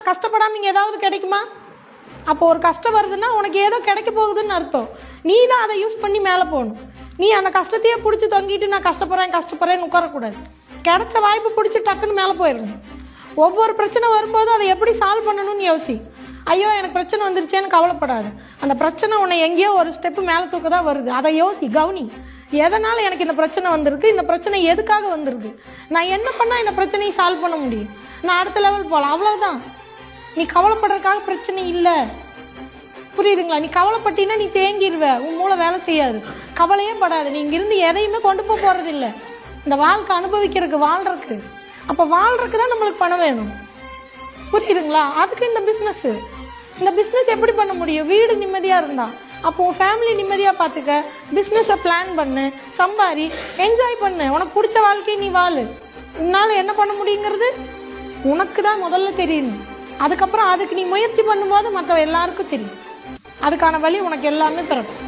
கஷ்டப்படாம இங்கே ஏதாவது கிடைக்குமா? அப்போ ஒரு கஷ்டம் வருதுன்னா உனக்கு ஏதோ கிடைக்க போகுதுன்னு அர்த்தம். நீ தான் அதை யூஸ் பண்ணி மேலே போகணும். நீ அந்த கஷ்டத்தையே பிடிச்சி தொங்கிட்டு நான் கஷ்டப்படுறேன்னு உட்காரக்கூடாது. கிடைச்ச வாய்ப்பு பிடிச்சி டக்குன்னு மேலே போயிடணும். ஒவ்வொரு பிரச்சனை வரும்போது அதை எப்படி சால்வ் பண்ணணும்னு யோசி. ஐயோ எனக்கு பிரச்சனை வந்துருச்சேன்னு கவலைப்படாது. அந்த பிரச்சனை உன்னை எங்கேயோ ஒரு ஸ்டெப்பு மேலே தூக்க தான் வருது. அதை யோசி, கவனி. எதனால எனக்கு இந்த பிரச்சனை வந்திருக்கு, இந்த பிரச்சனை எதுக்காக வந்திருக்கு, நான் என்ன பண்ணால் இந்த பிரச்சனையை சால்வ் பண்ண முடியும், நான் அடுத்த லெவல் போகலாம். அவ்வளோதான். நீ கவலைப்படுறதுக்காக பிரச்சனை இல்லை. புரியுதுங்களா? நீ கவலைப்பட்டீங்கன்னா நீ தேங்கிடுவ, உன் மூளை வேலை செய்யாது. கவலையே படாது. நீ இங்கிருந்து எதையுமே கொண்டு போகிறது இல்லை. இந்த வாழ்க்கை அனுபவிக்கிறதுக்கு, வாழ்றதுக்கு. அப்போ வாழ்றதுக்கு தான் நம்மளுக்கு பணம் வேணும். புரியுதுங்களா? அதுக்கு இந்த பிஸ்னஸ் எப்படி பண்ண முடியும்? வீடு நிம்மதியாக இருந்தா. அப்போ உன் ஃபேமிலி நிம்மதியாக பார்த்துக்க. பிஸ்னஸை பிளான் பண்ணு, சம்பாரி, என்ஜாய் பண்ணு. உனக்கு பிடிச்ச வாழ்க்கையை நீ வாழு. உன்னால் என்ன பண்ண முடியுங்கிறது உனக்கு தான் முதல்ல தெரியணும். அதுக்கப்புறம் அதுக்கு நீ முயற்சி பண்ணும்போது மற்ற எல்லாருக்கும் தெரியும். அதுக்கான வழி உனக்கு எல்லாமே பிறக்கும்.